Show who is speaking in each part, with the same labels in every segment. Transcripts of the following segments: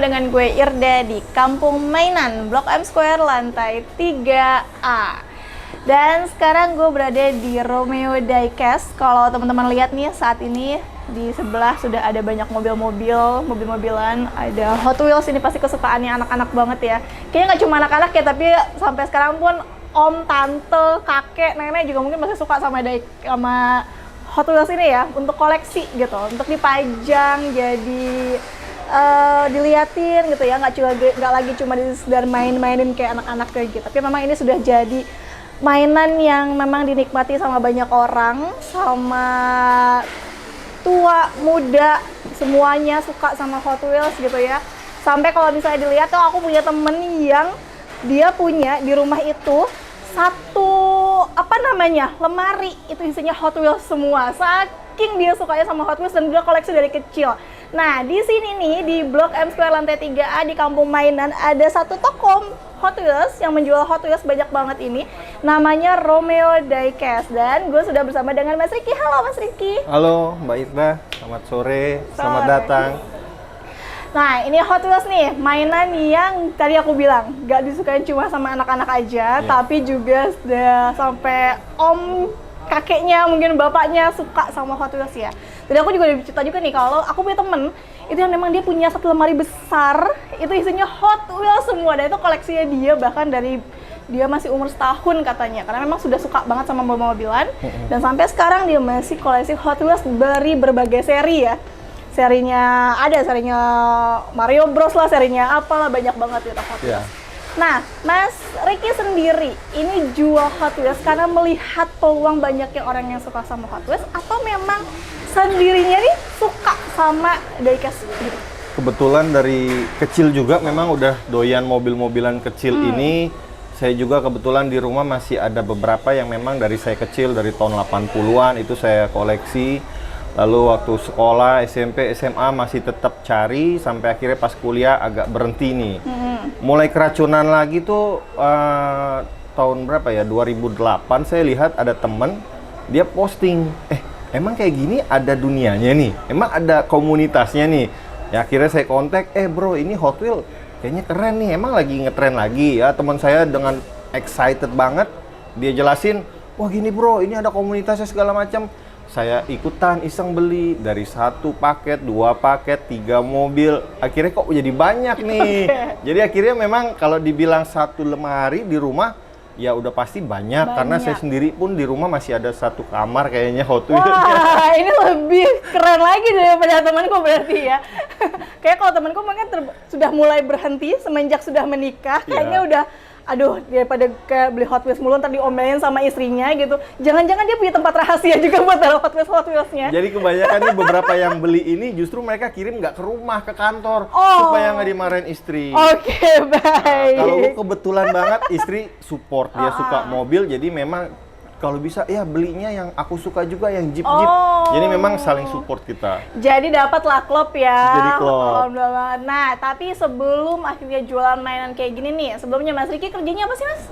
Speaker 1: dengan gue Irda di Kampung Mainan, Blok M Square, lantai 3A. Dan sekarang gue berada di Romeo Diecast. Kalau teman-teman lihat nih, saat ini di sebelah sudah ada banyak mobil-mobilan. Ada Hot Wheels, ini pasti kesukaannya anak-anak banget ya. Kayaknya nggak cuma anak-anak ya, tapi sampai sekarang pun om, tante, kakek, nenek juga mungkin masih suka sama Hot Wheels ini ya, untuk koleksi gitu, untuk dipajang, jadi diliatin gitu ya, nggak lagi cuma sekedar main-mainin kayak anak-anak kayak gitu, tapi memang ini sudah jadi mainan yang memang dinikmati sama banyak orang, sama tua, muda, semuanya suka sama Hot Wheels gitu ya. Sampai kalau misalnya dilihat tuh, aku punya temen yang dia punya di rumah itu satu lemari itu isinya Hot Wheels semua. Saking dia sukanya sama Hot Wheels dan dia koleksi dari kecil. Nah, di sini nih di Blok M Square lantai 3A di Kampung Mainan ada satu toko Hot Wheels yang menjual Hot Wheels banyak banget ini. Namanya Romeo Diecast dan gue sudah bersama dengan Mas Riki. Halo Mas Riki.
Speaker 2: Halo Mbak Irda, selamat sore, selamat datang.
Speaker 1: Nah, ini Hot Wheels nih, mainan yang tadi aku bilang gak disukain cuma sama anak-anak aja, tapi juga sudah sampai om, kakeknya, mungkin bapaknya suka sama Hot Wheels ya. Jadi aku juga udah cerita juga nih, kalau aku punya temen itu yang memang dia punya satu lemari besar, itu isinya Hot Wheels semua, dan itu koleksinya dia bahkan dari dia masih umur setahun katanya, karena memang sudah suka banget sama mobil-mobilan, dan sampai sekarang dia masih koleksi Hot Wheels dari berbagai seri ya. Serinya Mario Bros lah, serinya apalah, banyak banget itu Hot Wheels. Nah, Mas Riki sendiri ini jual Hot Wheels karena melihat peluang banyaknya orang yang suka sama Hot Wheels, atau memang sendirinya nih suka sama diecast gitu?
Speaker 2: Kebetulan dari kecil juga memang udah doyan mobil-mobilan kecil ini. Saya juga kebetulan di rumah masih ada beberapa yang memang dari saya kecil, dari tahun 80-an itu saya koleksi. Lalu waktu sekolah, SMP, SMA masih tetap cari, sampai akhirnya pas kuliah agak berhenti nih. Mulai keracunan lagi tuh tahun berapa ya, 2008 saya lihat ada temen, dia posting, emang kayak gini ada dunianya nih, emang ada komunitasnya nih. Ya akhirnya saya kontak, bro ini Hot Wheels kayaknya keren nih, emang lagi ngetren lagi ya. Teman saya dengan excited banget, dia jelasin, wah gini bro, ini ada komunitasnya segala macam. Saya ikutan iseng beli dari 1 paket, 2 paket, 3 mobil. Akhirnya kok jadi banyak nih. Jadi akhirnya memang kalau dibilang satu lemari di rumah, ya udah pasti banyak. Karena saya sendiri pun di rumah masih ada 1 kamar kayaknya Hot Wheels.
Speaker 1: Wah, ini lebih keren lagi daripada temanku berarti ya. Kayak kalau temanku mungkin sudah mulai berhenti semenjak sudah menikah. Kayaknya udah, aduh, daripada kayak beli Hot Wheels mulu ntar diomelin sama istrinya gitu. Jangan-jangan dia punya tempat rahasia juga buat taruh Hot Wheels-nya.
Speaker 2: Jadi kebanyakan nih beberapa yang beli ini justru mereka kirim nggak ke rumah, ke kantor, supaya nggak dimarahin istri.
Speaker 1: Oke, baik.
Speaker 2: Nah, kalau gue kebetulan banget istri support, dia suka mobil, jadi memang kalau bisa ya belinya yang aku suka juga, yang Jeep. Jadi memang saling support kita.
Speaker 1: Jadi dapatlah klub ya.
Speaker 2: Jadi klub.
Speaker 1: Nah, tapi sebelum akhirnya jualan mainan kayak gini nih, sebelumnya Mas Riki kerjanya apa sih Mas?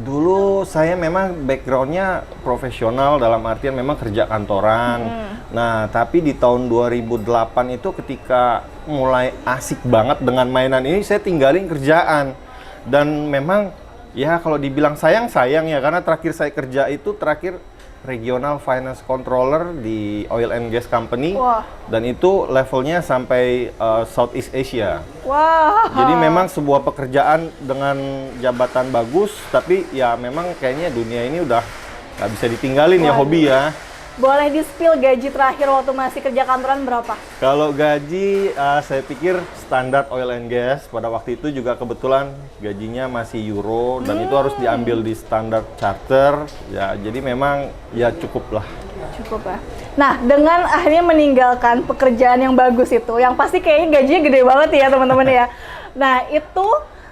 Speaker 2: Dulu saya memang backgroundnya profesional, dalam artian memang kerja kantoran. Nah, tapi di tahun 2008 itu ketika mulai asik banget dengan mainan ini, saya tinggalin kerjaan. Dan memang ya kalau dibilang sayang ya, karena terakhir saya kerja itu Regional Finance Controller di Oil and Gas Company. Dan itu levelnya sampai Southeast Asia. Jadi memang sebuah pekerjaan dengan jabatan bagus, tapi ya memang kayaknya dunia ini udah nggak bisa ditinggalin ya, hobi ya.
Speaker 1: Boleh di-spill gaji terakhir waktu masih kerja kantoran berapa?
Speaker 2: Kalau gaji, saya pikir standar oil and gas pada waktu itu juga kebetulan gajinya masih euro, dan itu harus diambil di standar charter. Ya, jadi memang ya cukup lah.
Speaker 1: Cukup ya. Nah, dengan akhirnya meninggalkan pekerjaan yang bagus itu, yang pasti kayaknya gajinya gede banget ya teman-teman ya. Nah, itu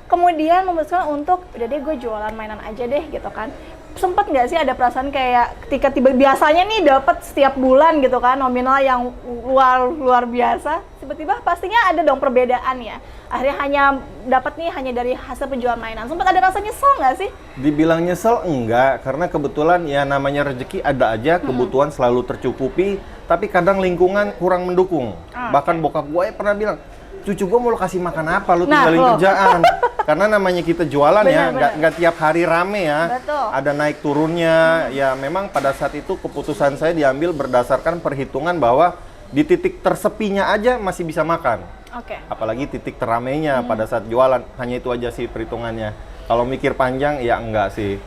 Speaker 1: kemudian memutuskan untuk, udah deh gue jualan mainan aja deh gitu kan. Sempat nggak sih ada perasaan kayak ketika biasanya nih dapat setiap bulan gitu kan nominal yang luar biasa, tiba-tiba pastinya ada dong perbedaan ya. Akhirnya hanya dari hasil penjualan mainan. Sempat ada rasa nyesel nggak sih?
Speaker 2: Dibilang nyesel enggak, karena kebetulan ya namanya rezeki ada aja, kebutuhan selalu tercukupi, tapi kadang lingkungan kurang mendukung. Bahkan bokap gue pernah bilang, cucu gue mau lo kasih makan apa, lo
Speaker 1: Nah,
Speaker 2: tinggalin
Speaker 1: loh.
Speaker 2: kerjaan. Karena namanya kita jualan ya,
Speaker 1: Benar.
Speaker 2: nggak tiap hari rame ya.
Speaker 1: Betul.
Speaker 2: Ada naik turunnya, ya memang pada saat itu keputusan saya diambil berdasarkan perhitungan bahwa di titik tersepinya aja masih bisa makan.
Speaker 1: Oke.
Speaker 2: Apalagi titik teramainya pada saat jualan, hanya itu aja sih perhitungannya. Kalau mikir panjang, ya enggak sih.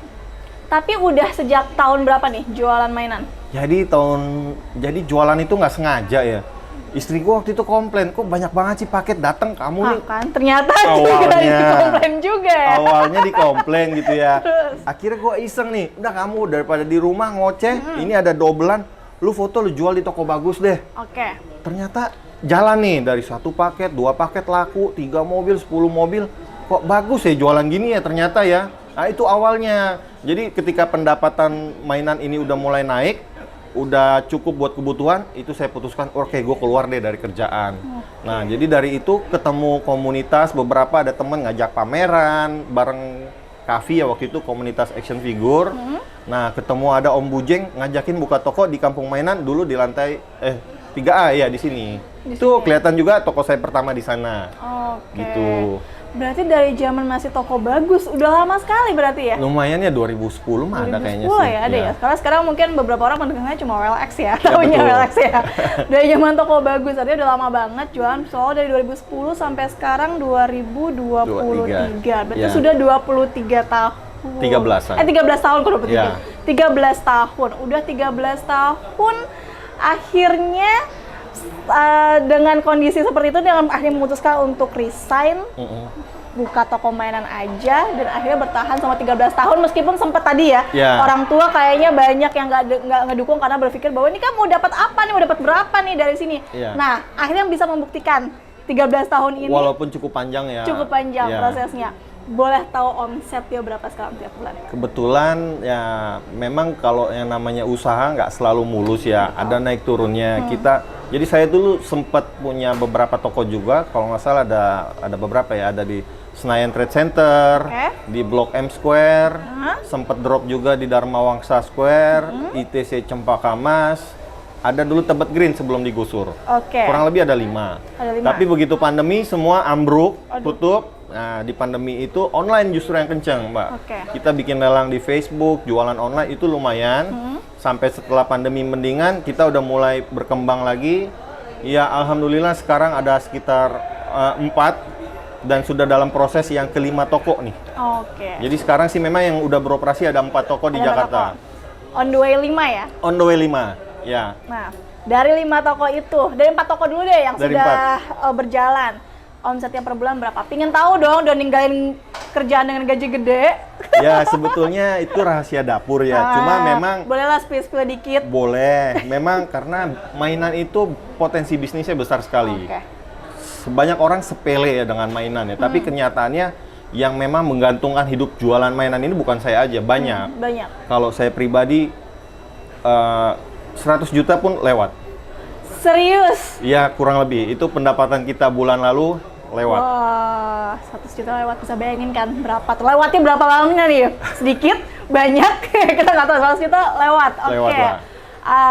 Speaker 1: Tapi udah sejak tahun berapa nih jualan mainan?
Speaker 2: Jadi jualan itu nggak sengaja ya. Istri gua waktu itu komplain, kok banyak banget sih paket datang kamu nih.
Speaker 1: Kan ternyata
Speaker 2: Awalnya.
Speaker 1: juga komplain juga ya.
Speaker 2: Awalnya dikomplain gitu ya. Akhirnya gua iseng nih, udah kamu daripada di rumah ngoceh, ini ada dobelan, lu foto lu jual di toko bagus deh.
Speaker 1: Oke.
Speaker 2: Ternyata jalan nih, dari 1 paket, 2 paket laku, 3 mobil, 10 mobil. Kok bagus ya jualan gini ya ternyata ya. Nah itu awalnya. Jadi ketika pendapatan mainan ini udah mulai naik, udah cukup buat kebutuhan, itu saya putuskan, oke gue keluar deh dari kerjaan. Nah jadi dari itu ketemu komunitas, beberapa ada temen ngajak pameran, bareng Kavi ya waktu itu komunitas action figure. Nah ketemu ada Om Bujeng ngajakin buka toko di kampung mainan dulu di lantai 3A ya di sini. Itu kelihatan juga toko saya pertama di sana.
Speaker 1: Oke.
Speaker 2: Gitu.
Speaker 1: Berarti dari zaman masih toko bagus, udah lama sekali berarti ya?
Speaker 2: Lumayan ya 2010 mah ada kayaknya
Speaker 1: 2010
Speaker 2: sih.
Speaker 1: ya ada ya. Sekarang mungkin beberapa orang mendengarnya cuma OLX ya,
Speaker 2: Ya,
Speaker 1: tahunya
Speaker 2: betul.
Speaker 1: OLX ya. Dari zaman toko bagus, artinya udah lama banget jualan. Soalnya dari 2010 sampai sekarang 2023. Berarti
Speaker 2: Ya.
Speaker 1: sudah 23 tahun.
Speaker 2: 13-an.
Speaker 1: 13 tahun kok 23.
Speaker 2: Ya.
Speaker 1: 13 tahun. Udah 13 tahun akhirnya dengan kondisi seperti itu dengan akhirnya memutuskan untuk resign, buka toko mainan aja dan akhirnya bertahan selama 13 tahun meskipun sempat tadi ya,
Speaker 2: Ya.
Speaker 1: orang tua kayaknya banyak yang nggak ngedukung karena berpikir bahwa ini kan mau dapat apa nih, mau dapat berapa nih dari sini.
Speaker 2: Ya.
Speaker 1: Nah, akhirnya bisa membuktikan 13 tahun ini
Speaker 2: Walaupun cukup panjang ya.
Speaker 1: cukup panjang
Speaker 2: Ya.
Speaker 1: prosesnya. Boleh tahu omsetnya berapa sekarang tiap bulan?
Speaker 2: Kebetulan ya memang kalau yang namanya usaha nggak selalu mulus ya, ada naik turunnya. Jadi saya dulu sempat punya beberapa toko juga, kalau nggak salah ada beberapa ya, ada di Senayan Trade Center, di Blok M Square, sempat drop juga di Dharma Wangsa Square, ITC Cempaka Mas, ada dulu Tebet Green sebelum digusur.
Speaker 1: Oke.
Speaker 2: Kurang lebih ada 5.
Speaker 1: Ada 5.
Speaker 2: Tapi begitu pandemi semua ambruk, tutup. Nah, di pandemi itu online justru yang kenceng, Mbak.
Speaker 1: Oke.
Speaker 2: Kita bikin lelang di Facebook, jualan online itu lumayan. Sampai setelah pandemi mendingan, kita udah mulai berkembang lagi. Ya, alhamdulillah sekarang ada sekitar 4 dan sudah dalam proses yang ke-5 toko nih.
Speaker 1: Oke.
Speaker 2: Jadi sekarang sih memang yang udah beroperasi ada 4 toko di
Speaker 1: Ada
Speaker 2: Jakarta.
Speaker 1: toko. On the way 5 ya?
Speaker 2: On the way 5, ya.
Speaker 1: Nah, dari 5 toko itu, dari 4 toko dulu deh yang
Speaker 2: Dari
Speaker 1: sudah berjalan. Omsetnya per bulan berapa? Pingin tahu dong, udah ninggalin kerjaan dengan gaji gede.
Speaker 2: Ya, sebetulnya itu rahasia dapur ya. Cuma memang
Speaker 1: bolehlah spill dikit.
Speaker 2: boleh. Memang karena mainan itu potensi bisnisnya besar sekali.
Speaker 1: Oke.
Speaker 2: Sebanyak orang sepele ya dengan mainan ya. Tapi kenyataannya yang memang menggantungkan hidup jualan mainan ini bukan saya aja, banyak.
Speaker 1: Banyak.
Speaker 2: Kalau saya pribadi 100 juta pun lewat.
Speaker 1: Serius?
Speaker 2: Ya, kurang lebih. Itu pendapatan kita bulan lalu lewat.
Speaker 1: Wah, 100 juta lewat, bisa bayangin kan berapa tuh? Lewatnya berapa lamanya nih? Sedikit? Banyak? Kita nggak tahu, 100 juta lewat. Oke.
Speaker 2: Lewat lah.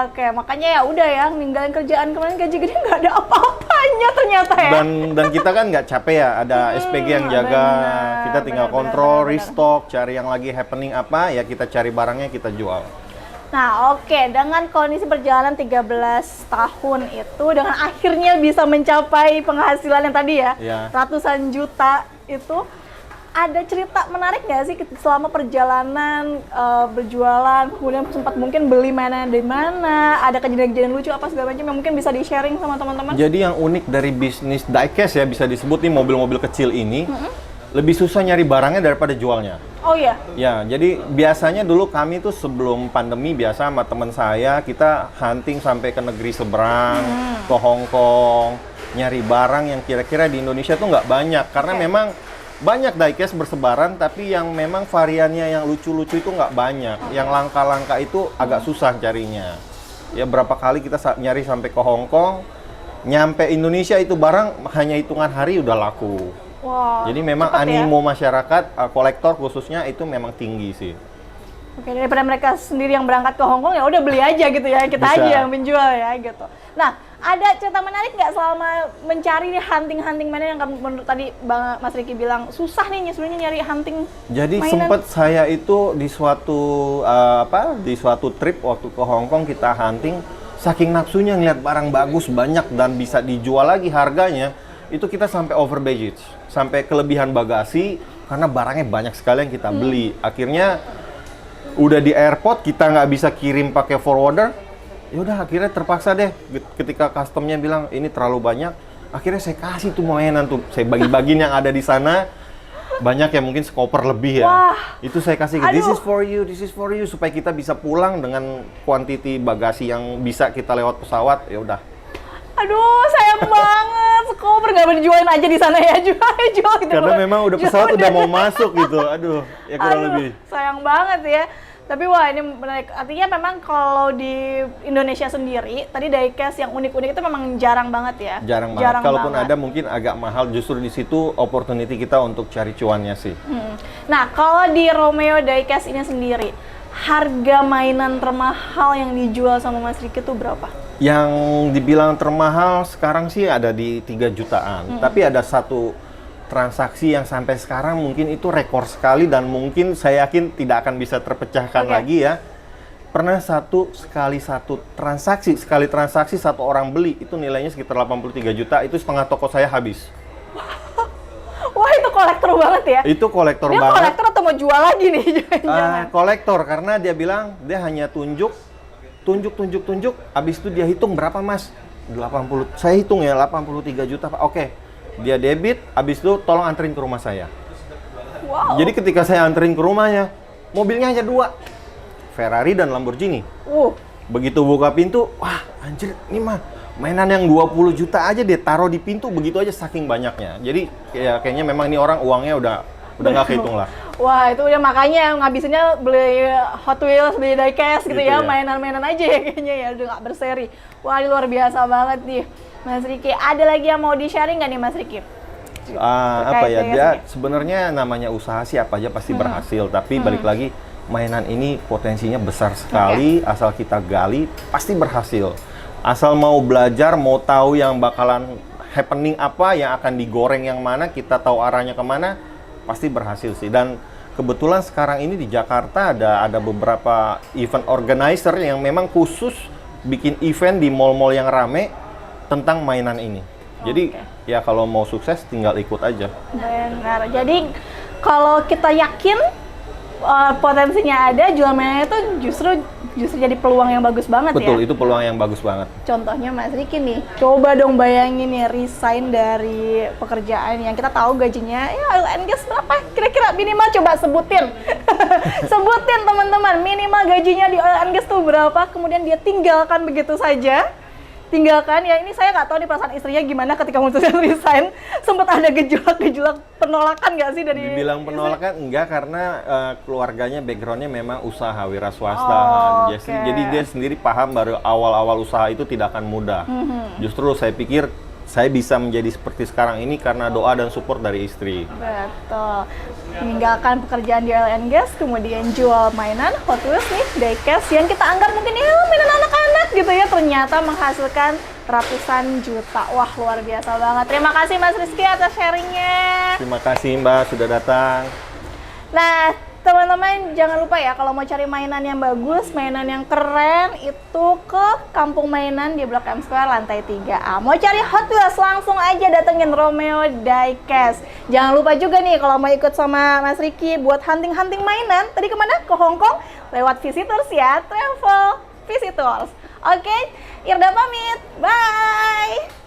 Speaker 1: Oke, makanya ya udah ya, ninggalin kerjaan kemarin gaji gede nggak ada apa-apanya ternyata ya.
Speaker 2: Dan kita kan nggak capek ya, ada SPG yang jaga,
Speaker 1: benar,
Speaker 2: kita tinggal
Speaker 1: benar,
Speaker 2: kontrol,
Speaker 1: benar.
Speaker 2: restock, cari yang lagi happening apa, ya kita cari barangnya, kita jual.
Speaker 1: Nah, oke, dengan kondisi perjalanan 13 tahun itu, dengan akhirnya bisa mencapai penghasilan yang tadi ya,
Speaker 2: Iya.
Speaker 1: ratusan juta itu, ada cerita menarik nggak sih selama perjalanan berjualan, kemudian sempat mungkin beli mainan di mana, ada kejadian-kejadian lucu apa segala macam yang mungkin bisa di-sharing sama teman-teman?
Speaker 2: Jadi yang unik dari bisnis diecast ya, bisa disebut nih mobil-mobil kecil ini, lebih susah nyari barangnya daripada jualnya.
Speaker 1: Oh iya?
Speaker 2: Ya, jadi biasanya dulu kami tuh sebelum pandemi biasa sama teman saya, kita hunting sampai ke negeri seberang, ke Hong Kong, nyari barang yang kira-kira di Indonesia tuh nggak banyak. Karena memang banyak diecast bersebaran, tapi yang memang variannya yang lucu-lucu itu nggak banyak. Yang langka-langka itu agak susah carinya. Ya, berapa kali kita nyari sampai ke Hong Kong, nyampe Indonesia itu barang hanya hitungan hari udah laku.
Speaker 1: Wow,
Speaker 2: Jadi memang
Speaker 1: cepet ya?
Speaker 2: animo masyarakat, kolektor khususnya itu memang tinggi sih.
Speaker 1: Oke, daripada mereka sendiri yang berangkat ke Hong Kong, ya udah beli aja gitu ya, kita
Speaker 2: Bisa.
Speaker 1: aja yang menjual ya gitu. Nah, Ada cerita menarik nggak selama mencari nih hunting mainan yang menurut tadi Bang Mas Riki bilang susah nih sebenarnya nyari hunting
Speaker 2: Jadi
Speaker 1: mainan?
Speaker 2: sempat saya itu di suatu trip waktu ke Hong Kong kita hunting, saking nafsunya ngeliat barang bagus banyak dan bisa dijual lagi harganya, itu kita sampai over budget, sampai kelebihan bagasi karena barangnya banyak sekali yang kita beli. Akhirnya udah di airport kita nggak bisa kirim pakai forwarder. Ya udah akhirnya terpaksa deh ketika customnya bilang ini terlalu banyak, akhirnya saya kasih tuh mainan tuh, saya bagi-bagiin yang ada di sana, banyak yang mungkin sekoper lebih ya.
Speaker 1: Wah.
Speaker 2: Itu saya kasih
Speaker 1: Aduh.
Speaker 2: this is for you supaya kita bisa pulang dengan kuantiti bagasi yang bisa kita lewat pesawat. Ya udah.
Speaker 1: Aduh, sayang banget. Koper nggak boleh dijualin aja di sana ya, jual gitu.
Speaker 2: Karena memang udah
Speaker 1: Jual
Speaker 2: pesawat udah mau masuk gitu. Aduh, ya kurang
Speaker 1: Aduh,
Speaker 2: lebih.
Speaker 1: sayang banget ya. Tapi wah ini menarik. Artinya memang kalau di Indonesia sendiri, tadi diecast yang unik-unik itu memang jarang banget ya.
Speaker 2: Jarang banget. Kalaupun ada mungkin agak mahal. Justru di situ opportunity kita untuk cari cuannya sih.
Speaker 1: Nah, kalau di Romeo Diecast ini sendiri, harga mainan termahal yang dijual sama Mas Riki itu berapa?
Speaker 2: Yang dibilang termahal sekarang sih ada di 3 jutaan. Tapi ada satu transaksi yang sampai sekarang mungkin itu rekor sekali dan mungkin saya yakin tidak akan bisa terpecahkan lagi ya. Pernah sekali transaksi satu orang beli itu nilainya sekitar 83 juta, itu setengah toko saya habis.
Speaker 1: Wah, itu kolektor banget ya?
Speaker 2: Itu kolektor
Speaker 1: Dia
Speaker 2: banget.
Speaker 1: kolektor atau mau jual lagi nih? Jangan-jangan.
Speaker 2: Kolektor karena dia bilang dia hanya tunjuk, habis itu dia hitung berapa mas? 80. Saya hitung ya 83 juta Pak. Oke. Dia debit, habis itu tolong anterin ke rumah saya.
Speaker 1: Wow.
Speaker 2: Jadi ketika saya anterin ke rumahnya, mobilnya hanya 2. Ferrari dan Lamborghini. Begitu buka pintu, wah anjir ini mah mainan yang 20 juta aja dia taruh di pintu begitu aja saking banyaknya. Jadi ya kayaknya memang ini orang uangnya udah nggak kehitung lah.
Speaker 1: Wah, itu ya makanya ngabisinnya beli Hot Wheels, beli diecast gitu ya, mainan-mainan aja ya kayaknya ya, udah nggak berseri. Wah, ini luar biasa banget nih. Mas Riki, ada lagi yang mau di-sharing nggak nih Mas Riki?
Speaker 2: Apa ya, dia sebenarnya namanya usaha sih apa aja pasti berhasil, tapi balik lagi mainan ini potensinya besar sekali, asal kita gali pasti berhasil. Asal mau belajar, mau tahu yang bakalan happening apa, yang akan digoreng yang mana, kita tahu arahnya kemana, pasti berhasil sih. Dan kebetulan sekarang ini di Jakarta ada beberapa event organizer yang memang khusus bikin event di mall-mall yang rame tentang mainan ini. Jadi ya kalau mau sukses tinggal ikut aja.
Speaker 1: Benar. Jadi kalau kita yakin potensinya ada, jual mainan itu justru jadi peluang yang bagus banget.
Speaker 2: Betul,
Speaker 1: ya.
Speaker 2: itu peluang yang bagus banget.
Speaker 1: Contohnya Mas Riki nih, coba dong bayangin nih resign dari pekerjaan yang kita tahu gajinya ya guys berapa kira-kira minimal, coba sebutin. Sebutin teman-teman, minimal gajinya di oil and gas tuh berapa, kemudian dia tinggalkan begitu saja. Ya ini saya nggak tahu nih perasaan istrinya gimana ketika memutuskan resign. Sempat ada gejolak penolakan nggak sih dari?
Speaker 2: Dibilang penolakan enggak, karena keluarganya backgroundnya memang usaha wira swasta. Jadi dia sendiri paham baru awal-awal usaha itu tidak akan mudah. Justru saya pikir saya bisa menjadi seperti sekarang ini karena doa dan support dari istri.
Speaker 1: Betul. Meninggalkan pekerjaan di oil and gas, kemudian jual mainan Hot Wheels nih, diecast yang kita anggap mungkin ya mainan anak-anak gitu ya, ternyata menghasilkan ratusan juta. Wah, luar biasa banget. Terima kasih Mas Rizky atas sharingnya.
Speaker 2: Terima kasih Mbak sudah datang.
Speaker 1: Nah, teman-teman jangan lupa ya kalau mau cari mainan yang bagus, mainan yang keren, itu ke Kampung Mainan di Blok M Square lantai 3A. Mau cari Hot Wheels langsung aja datengin Romeo Diecast. Jangan lupa juga nih kalau mau ikut sama Mas Riki buat hunting-hunting mainan, tadi kemana? Ke Hong Kong lewat Visitors ya, Travel Visitors. Oke, Irda pamit, bye!